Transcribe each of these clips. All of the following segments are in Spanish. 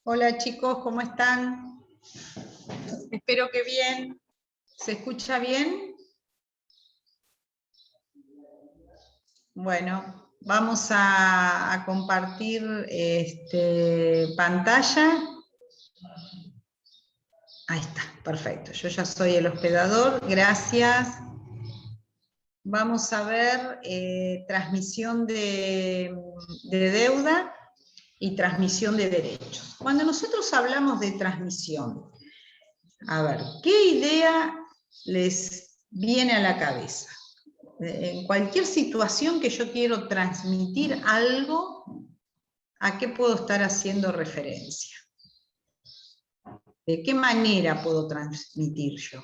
Hola chicos, ¿cómo están? Espero que bien. ¿Se escucha bien? Bueno, vamos a compartir pantalla. Ahí está, perfecto. Yo ya soy el hospedador, gracias. Vamos a ver transmisión de deuda y transmisión de derechos. Cuando nosotros hablamos de transmisión, a ver, ¿qué idea les viene a la cabeza? En cualquier situación que yo quiero transmitir algo, ¿a qué puedo estar haciendo referencia? ¿De qué manera puedo transmitir yo?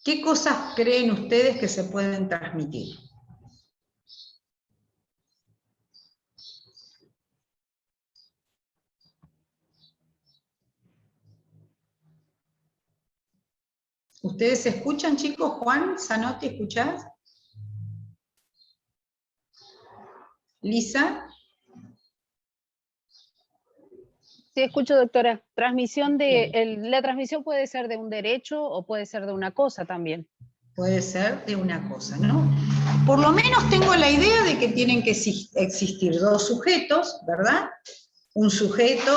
¿Qué cosas creen ustedes que se pueden transmitir? ¿Ustedes se escuchan, chicos? Juan, Zanotti, ¿escuchás? ¿Lisa? Sí, escucho, doctora. La transmisión puede ser de un derecho o puede ser de una cosa también. Puede ser de una cosa, ¿no? Por lo menos tengo la idea de que tienen que existir dos sujetos, ¿verdad? Un sujeto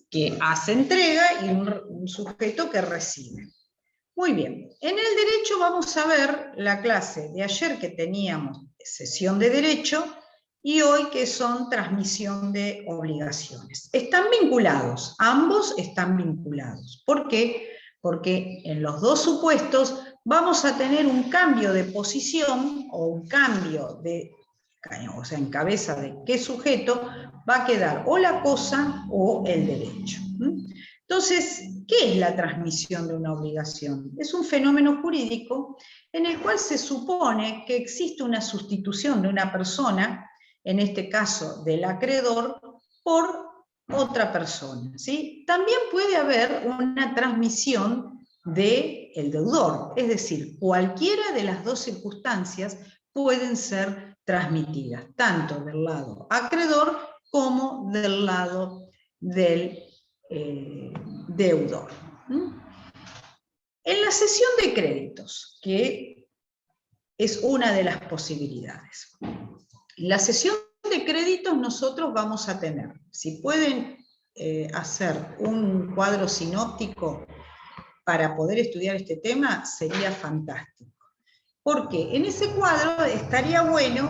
que hace entrega y un sujeto que recibe. Muy bien, en el derecho vamos a ver la clase de ayer que teníamos sesión de derecho y hoy que son transmisión de obligaciones. Están vinculados, ambos están vinculados. ¿Por qué? Porque en los dos supuestos vamos a tener un cambio de posición o un cambio de, o sea, en cabeza de qué sujeto va a quedar o la cosa o el derecho. Entonces, ¿qué es la transmisión de una obligación? Es un fenómeno jurídico en el cual se supone que existe una sustitución de una persona, en este caso del acreedor, por otra persona, ¿sí? También puede haber una transmisión del deudor, es decir, cualquiera de las dos circunstancias pueden ser transmitidas, tanto del lado acreedor como del lado del deudor. En la cesión de créditos, que es una de las posibilidades. En la cesión de créditos nosotros vamos a tener, si pueden hacer un cuadro sinóptico para poder estudiar este tema, sería fantástico. Porque en ese cuadro estaría bueno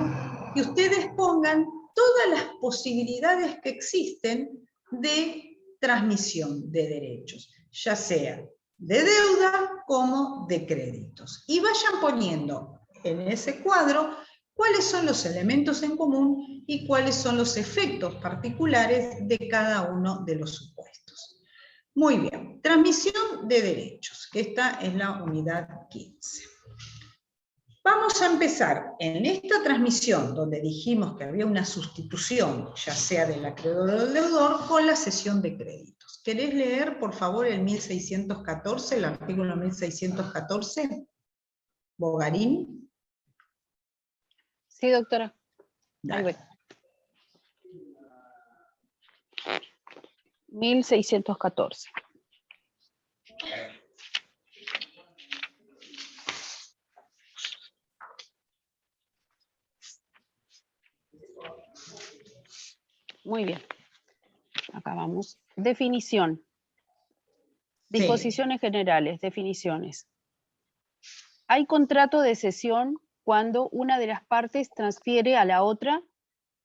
que ustedes pongan todas las posibilidades que existen de transmisión de derechos, ya sea de deuda como de créditos. Y vayan poniendo en ese cuadro cuáles son los elementos en común y cuáles son los efectos particulares de cada uno de los supuestos. Muy bien, transmisión de derechos, que esta es la unidad 15. Vamos a empezar en esta transmisión, donde dijimos que había una sustitución, ya sea del acreedor o del deudor, con la cesión de créditos. ¿Querés leer, por favor, el 1614, el artículo 1614? Bogarín. Sí, doctora. Dale. Ahí voy. 1614. Muy bien. Acá vamos. Definición. Disposiciones generales, definiciones. Hay contrato de cesión cuando una de las partes transfiere a la otra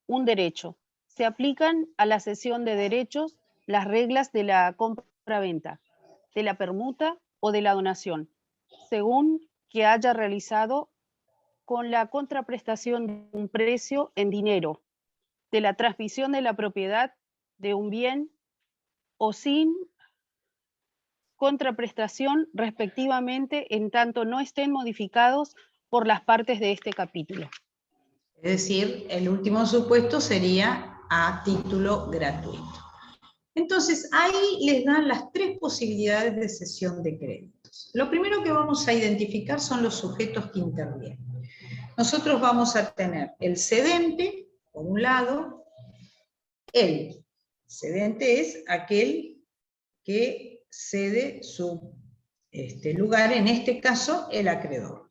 un derecho. Se aplican a la cesión de derechos las reglas de la compra-venta, de la permuta o de la donación, según que haya realizado con la contraprestación de un precio en dinero, de la transmisión de la propiedad de un bien o sin contraprestación respectivamente, en tanto no estén modificados por las partes de este capítulo. Es decir, el último supuesto sería a título gratuito. Entonces, ahí les dan las tres posibilidades de cesión de créditos. Lo primero que vamos a identificar son los sujetos que intervienen. Nosotros vamos a tener el cedente, por un lado, El cedente es aquel que cede su lugar, en este caso el acreedor.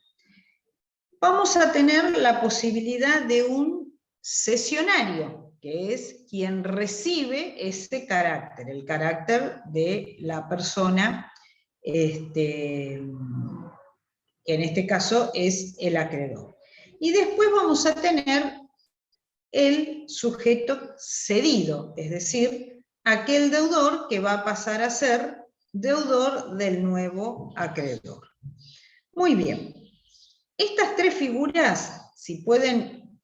Vamos a tener la posibilidad de un cesionario, que es quien recibe ese carácter, el carácter de la persona, que en este caso es el acreedor. Y después vamos a tener el sujeto cedido, es decir, aquel deudor que va a pasar a ser deudor del nuevo acreedor. Muy bien. Estas tres figuras, si pueden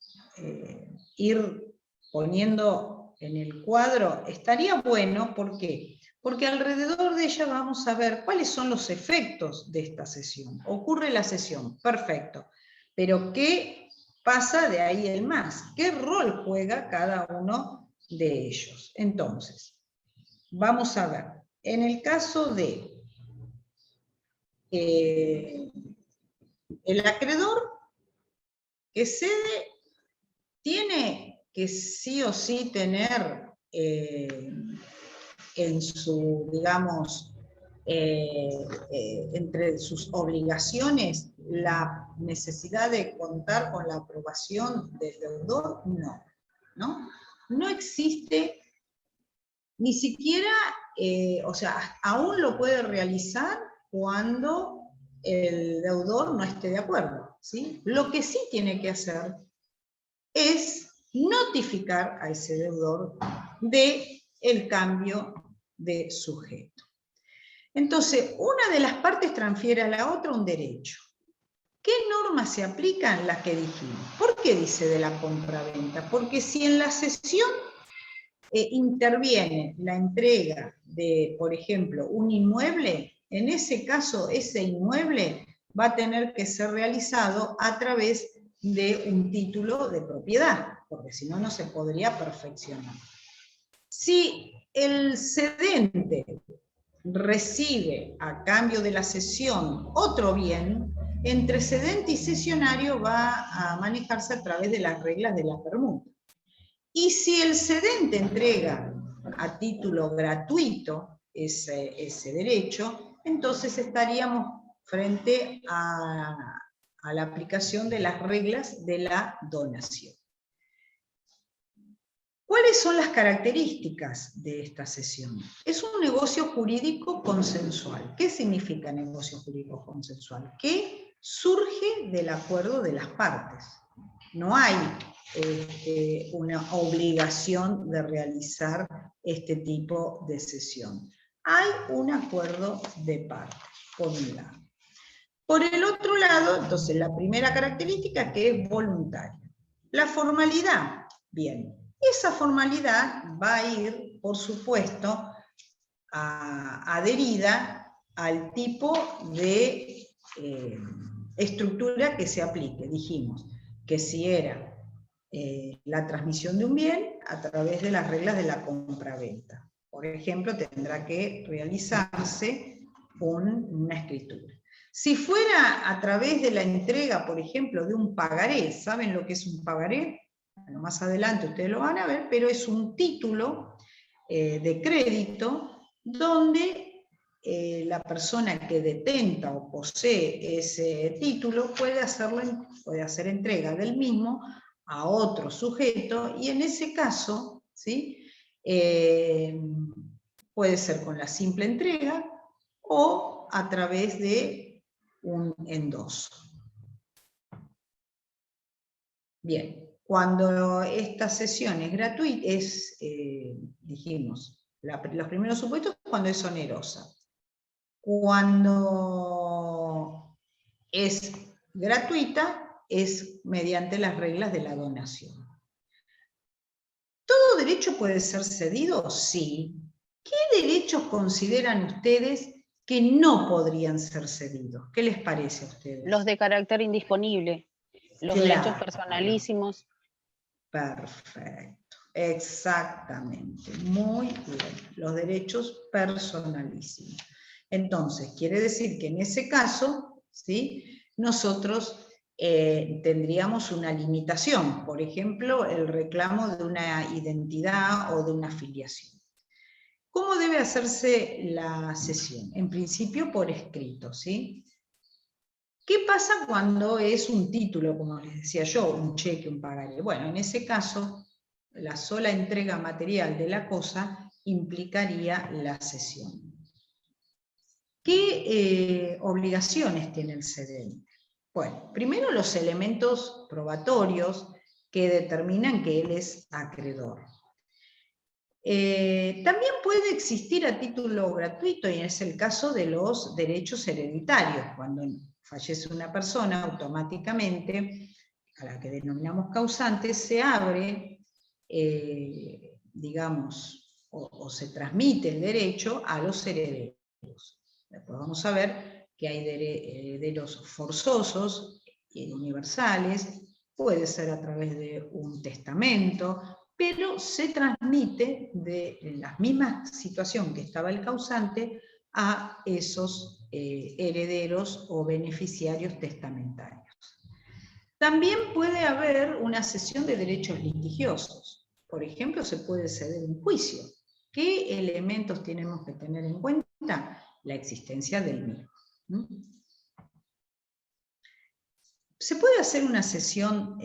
ir poniendo en el cuadro, estaría bueno. ¿Por qué? Porque alrededor de ella vamos a ver cuáles son los efectos de esta sesión. Ocurre la sesión, perfecto. Pero ¿qué pasa de ahí en más? ¿Qué rol juega cada uno de ellos? Entonces, vamos a ver. En el caso de el acreedor que cede, tiene que sí o sí tener en su, digamos, entre sus obligaciones la necesidad de contar con la aprobación del deudor. No existe ni siquiera, o sea, aún lo puede realizar cuando el deudor no esté de acuerdo, ¿sí? Lo que sí tiene que hacer es notificar a ese deudor del cambio de sujeto. Entonces, una de las partes transfiere a la otra un derecho. ¿Qué normas se aplican? Las que dijimos. ¿Por qué dice de la compraventa? Porque si en la cesión interviene la entrega de, por ejemplo, un inmueble, en ese caso ese inmueble va a tener que ser realizado a través de un título de propiedad, porque si no, no se podría perfeccionar. Si el cedente recibe a cambio de la cesión otro bien, entre cedente y cesionario va a manejarse a través de las reglas de la permuta. Y si el cedente entrega a título gratuito ese derecho, entonces estaríamos frente a la aplicación de las reglas de la donación. ¿Cuáles son las características de esta cesión? Es un negocio jurídico consensual. ¿Qué significa negocio jurídico consensual? Que surge del acuerdo de las partes. No hay una obligación de realizar este tipo de cesión. Hay un acuerdo de partes, por un lado. Por el otro lado, entonces, la primera característica es que es voluntaria. La formalidad, bien. Esa formalidad va a ir, por supuesto, adherida al tipo de estructura que se aplique. Dijimos que si era la transmisión de un bien a través de las reglas de la compraventa. Por ejemplo, tendrá que realizarse una escritura. Si fuera a través de la entrega, por ejemplo, de un pagaré, ¿saben lo que es un pagaré? Bueno, más adelante ustedes lo van a ver, pero es un título de crédito donde la persona que detenta o posee ese título puede hacer entrega del mismo a otro sujeto, y en ese caso, ¿sí? Puede ser con la simple entrega o a través de un endoso. Bien, cuando esta sesión es gratuita, dijimos, los primeros supuestos cuando es onerosa. Cuando es gratuita, es mediante las reglas de la donación. ¿Todo derecho puede ser cedido? Sí. ¿Qué derechos consideran ustedes que no podrían ser cedidos? ¿Qué les parece a ustedes? Los de carácter indisponible, los derechos personalísimos. Perfecto, exactamente, muy bien, los derechos personalísimos. Entonces, quiere decir que en ese caso, ¿sí? Nosotros tendríamos una limitación, por ejemplo, el reclamo de una identidad o de una afiliación. ¿Cómo debe hacerse la cesión? En principio por escrito, ¿sí? ¿Qué pasa cuando es un título, como les decía yo, un cheque, un pagaré? Bueno, en ese caso, la sola entrega material de la cosa implicaría la cesión. ¿Qué obligaciones tiene el cedente? Bueno, primero los elementos probatorios que determinan que él es acreedor. También puede existir a título gratuito, y es el caso de los derechos hereditarios. Cuando fallece una persona, automáticamente, a la que denominamos causante, se abre, digamos, o se transmite el derecho a los herederos. Después vamos a ver que hay herederos forzosos y universales, puede ser a través de un testamento, pero se transmite de la misma situación que estaba el causante a esos herederos o beneficiarios testamentarios. También puede haber una cesión de derechos litigiosos. Por ejemplo, se puede ceder un juicio. ¿Qué elementos tenemos que tener en cuenta? La existencia del mismo. ¿Se puede hacer una cesión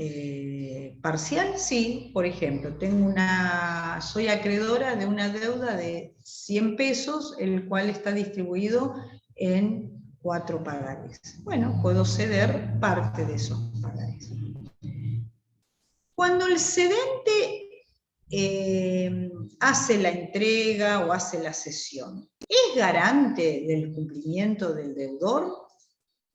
parcial? Sí, por ejemplo, soy acreedora de una deuda de 100 pesos, el cual está distribuido en 4 pagares. Bueno, puedo ceder parte de esos pagares. Cuando el cedente hace la entrega o hace la cesión, ¿es garante del cumplimiento del deudor?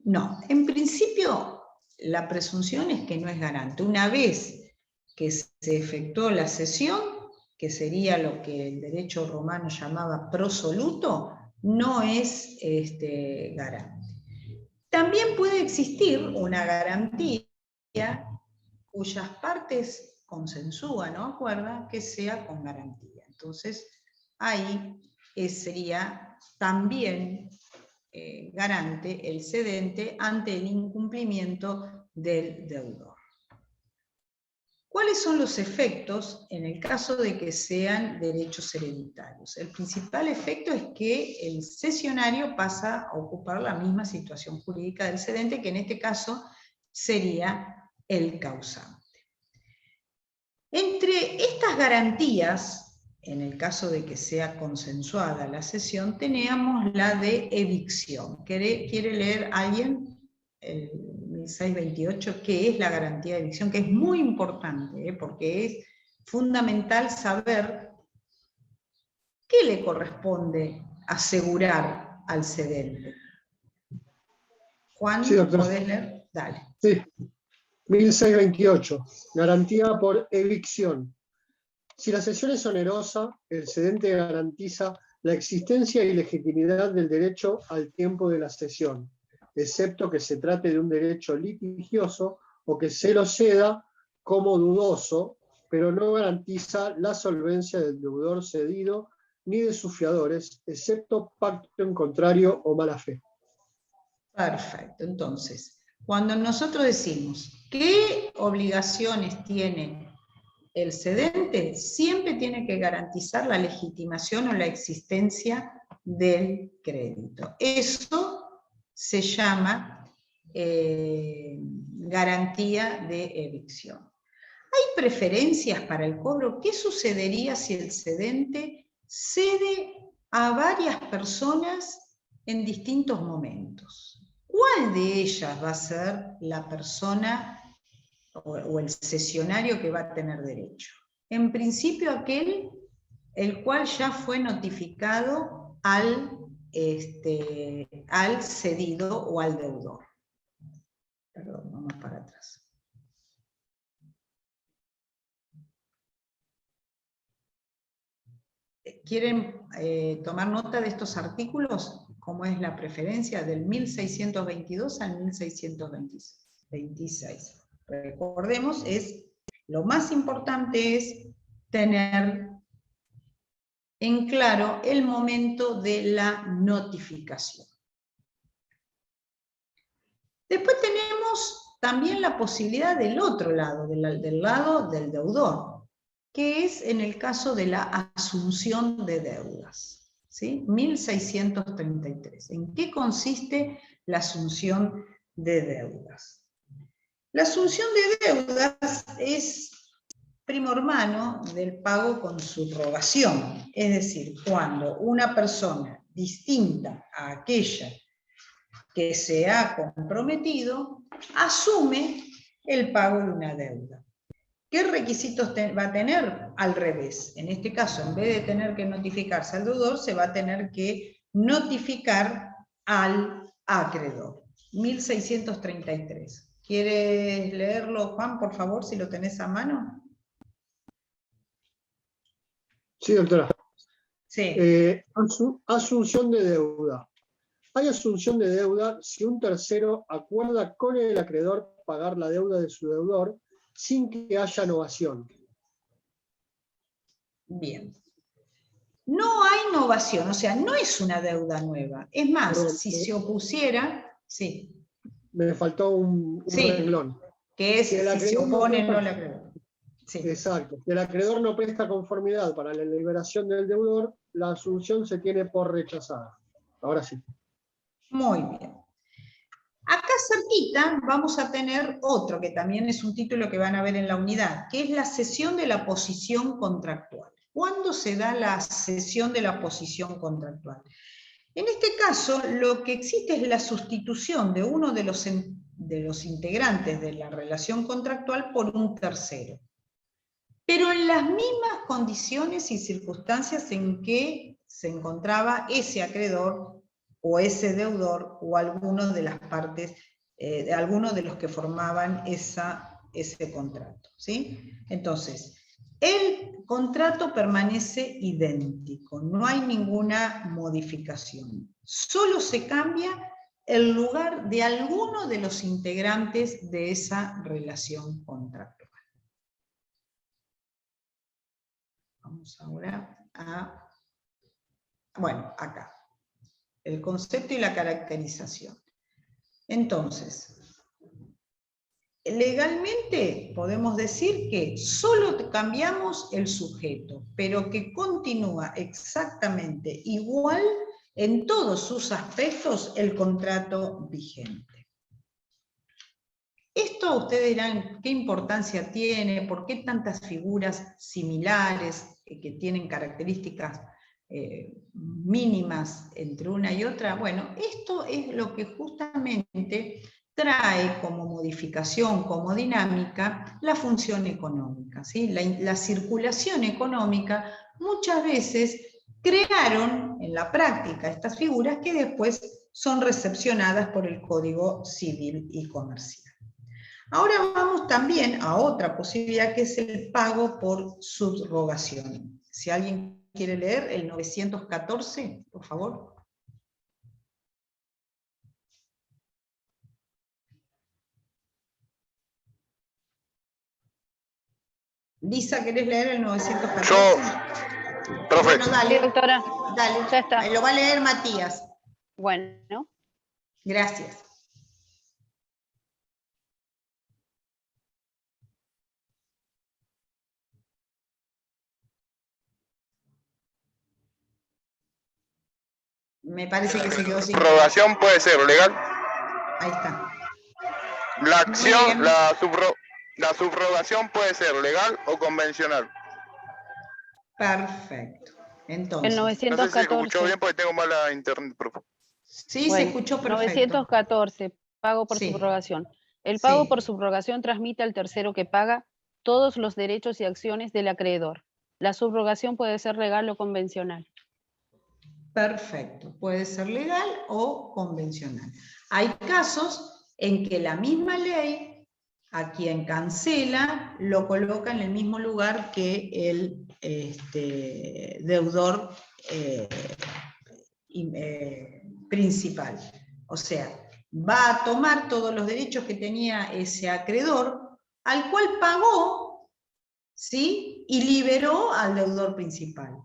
No, en principio la presunción es que no es garante. Una vez que se efectuó la cesión, que sería lo que el derecho romano llamaba prosoluto, no es garante. También puede existir una garantía cuyas partes consensúan o acuerdan que sea con garantía. Entonces, ahí sería también garante el cedente ante el incumplimiento del deudor. ¿Cuáles son los efectos en el caso de que sean derechos hereditarios? El principal efecto es que el cesionario pasa a ocupar la misma situación jurídica del cedente, que en este caso sería el causante. Entre estas garantías, en el caso de que sea consensuada la cesión, teníamos la de evicción. ¿Quiere leer alguien el 1628 qué es la garantía de evicción? Que es muy importante, porque es fundamental saber qué le corresponde asegurar al cedente. Juan, sí, doctor. ¿podés leer? Dale. Sí, 1628, garantía por evicción. Si la cesión es onerosa, el cedente garantiza la existencia y legitimidad del derecho al tiempo de la cesión, excepto que se trate de un derecho litigioso o que se lo ceda como dudoso, pero no garantiza la solvencia del deudor cedido ni de sus fiadores, excepto pacto en contrario o mala fe. Perfecto, entonces, cuando nosotros decimos qué obligaciones tiene el cedente, siempre tiene que garantizar la legitimación o la existencia del crédito. Eso se llama garantía de evicción. ¿Hay preferencias para el cobro? ¿Qué sucedería si el cedente cede a varias personas en distintos momentos? ¿Cuál de ellas va a ser la persona o el cesionario que va a tener derecho? En principio aquel el cual ya fue notificado al cedido o al deudor. Perdón, vamos para atrás. ¿Quieren tomar nota de estos artículos? ¿Cómo es la preferencia? Del 1622 al 1626. Recordemos, lo más importante es tener en claro el momento de la notificación. Después tenemos también la posibilidad del otro lado, del lado del deudor, que es en el caso de la asunción de deudas, ¿sí? 1633. ¿En qué consiste la asunción de deudas? La asunción de deudas es primo hermano del pago con subrogación, es decir, cuando una persona distinta a aquella que se ha comprometido asume el pago de una deuda. ¿Qué requisitos va a tener? Al revés. En este caso, en vez de tener que notificarse al deudor, se va a tener que notificar al acreedor. 1633. ¿Quieres leerlo, Juan, por favor, si lo tenés a mano? Sí, doctora. Sí. Asunción de deuda. Hay asunción de deuda si un tercero acuerda con el acreedor pagar la deuda de su deudor sin que haya novación. Bien. No hay novación, o sea, no es una deuda nueva. Es más, Perdón, si se opusiera, sí. Me faltó un renglón. Que es Si el si se acreedor no opone presta- no le acreedor. Sí. Exacto. Si el acreedor no presta conformidad para la liberación del deudor, la asunción se tiene por rechazada. Ahora sí. Muy bien. Acá cerquita vamos a tener otro, que también es un título que van a ver en la unidad, que es la cesión de la posición contractual. ¿Cuándo se da la cesión de la posición contractual? En este caso, lo que existe es la sustitución de uno de los integrantes de la relación contractual por un tercero, pero en las mismas condiciones y circunstancias en que se encontraba ese acreedor o ese deudor o alguno de las partes, alguno de los que formaban ese contrato, ¿sí? Entonces, el contrato permanece idéntico, no hay ninguna modificación. Solo se cambia el lugar de alguno de los integrantes de esa relación contractual. Vamos ahora a, bueno, acá. El concepto y la caracterización. Entonces, legalmente podemos decir que solo cambiamos el sujeto, pero que continúa exactamente igual en todos sus aspectos el contrato vigente. Esto ustedes dirán, ¿qué importancia tiene? ¿Por qué tantas figuras similares que tienen características mínimas entre una y otra? Bueno, esto es lo que justamente trae como modificación, como dinámica, la función económica, ¿sí? La circulación económica muchas veces crearon en la práctica estas figuras que después son recepcionadas por el Código Civil y Comercial. Ahora vamos también a otra posibilidad que es el pago por subrogación. Si alguien quiere leer el 914, por favor. Lisa, ¿querés leer el 914? Yo, profe. Bueno, dale. Sí, doctora. Dale. Ya está. Lo va a leer Matías. Bueno. Gracias. Me parece que se quedó sin... Subrogación puede ser legal. Ahí está. La acción, la subrogación puede ser legal o convencional. Perfecto. Entonces, El No sé si 914. escuchó bien porque tengo mala internet, profe. sí, Bueno, se escuchó perfecto. 914, pago por Sí. subrogación. El pago Sí. por subrogación transmite al tercero que paga todos los derechos y acciones del acreedor. La subrogación puede ser legal o convencional. Perfecto, puede ser legal o convencional. Hay casos en que la misma ley a quien cancela lo coloca en el mismo lugar que el deudor principal. O sea, va a tomar todos los derechos que tenía ese acreedor, al cual pagó, ¿sí? Y liberó al deudor principal.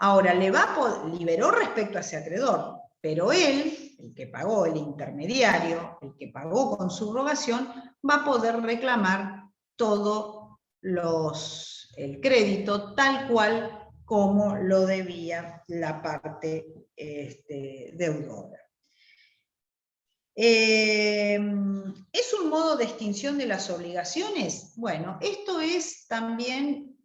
Ahora, liberó respecto a ese acreedor, pero él, el que pagó, el intermediario, el que pagó con subrogación, va a poder reclamar todo el crédito tal cual como lo debía la parte deudora. ¿Es un modo de extinción de las obligaciones? Bueno, esto es también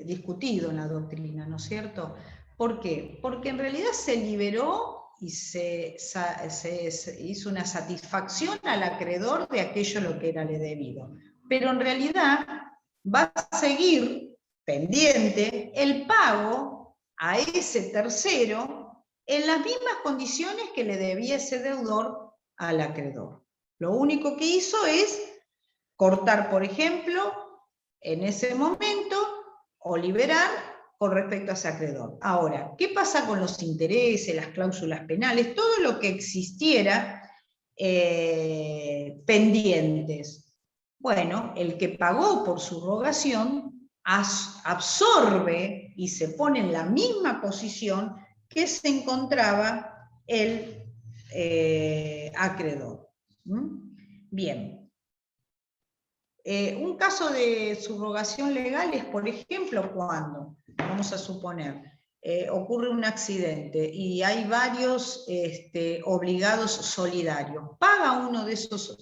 discutido en la doctrina, ¿no es cierto? ¿Por qué? Porque en realidad se liberó y se hizo una satisfacción al acreedor de aquello lo que era le debido. Pero en realidad va a seguir pendiente el pago a ese tercero en las mismas condiciones que le debía ese deudor al acreedor. Lo único que hizo es cortar, por ejemplo, en ese momento, o liberar con respecto a ese acreedor. Ahora, ¿qué pasa con los intereses, las cláusulas penales, todo lo que existiera pendientes? Bueno, el que pagó por subrogación absorbe y se pone en la misma posición que se encontraba el acreedor. Bien. Un caso de subrogación legal es, por ejemplo, cuando, vamos a suponer, ocurre un accidente y hay varios obligados solidarios. Paga uno de esos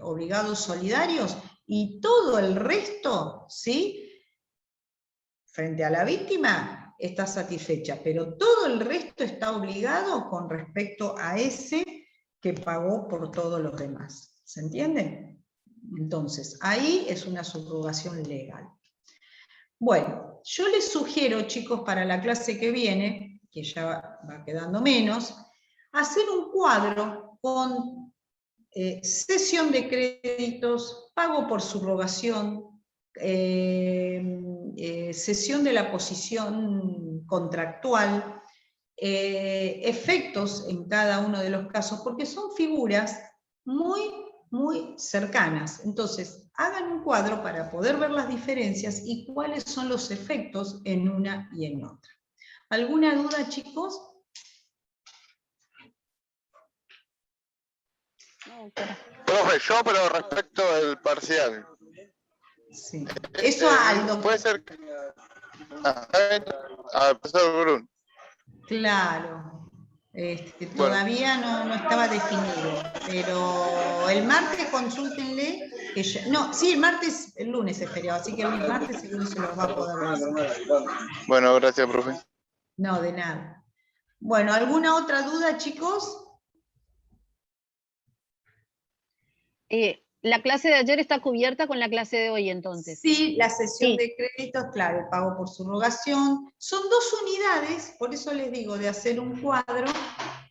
obligados solidarios y todo el resto, ¿sí? Frente a la víctima está satisfecha, pero todo el resto está obligado con respecto a ese que pagó por todos los demás. ¿Se entiende? Entonces, ahí es una subrogación legal. Bueno, yo les sugiero, chicos, para la clase que viene, que ya va quedando menos, hacer un cuadro con cesión de créditos, pago por subrogación, cesión de la posición contractual, efectos en cada uno de los casos, porque son figuras muy cercanas. Entonces, hagan un cuadro para poder ver las diferencias y cuáles son los efectos en una y en otra. ¿Alguna duda, chicos? Profe, yo, pero respecto del parcial. Sí. Eso Aldo. Puede ser. Profesor Brun. Claro. Todavía no estaba definido, pero el martes consúltenle. El lunes es feriado, así que el martes seguro se los va a poder decir. Bueno, gracias, profe. No, de nada. Bueno, ¿alguna otra duda, chicos? La clase de ayer está cubierta con la clase de hoy, entonces. Sí, la cesión Sí. de créditos, claro, el pago por subrogación. Son 2 unidades, por eso les digo, de hacer un cuadro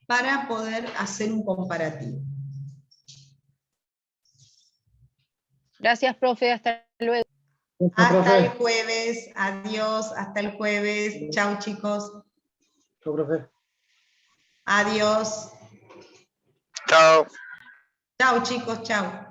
para poder hacer un comparativo. Gracias, profe. Hasta luego. Hasta el jueves. Adiós. Hasta el jueves. Chau, chicos. Chao, profe. Adiós. Chao. Chau, chicos. Chau.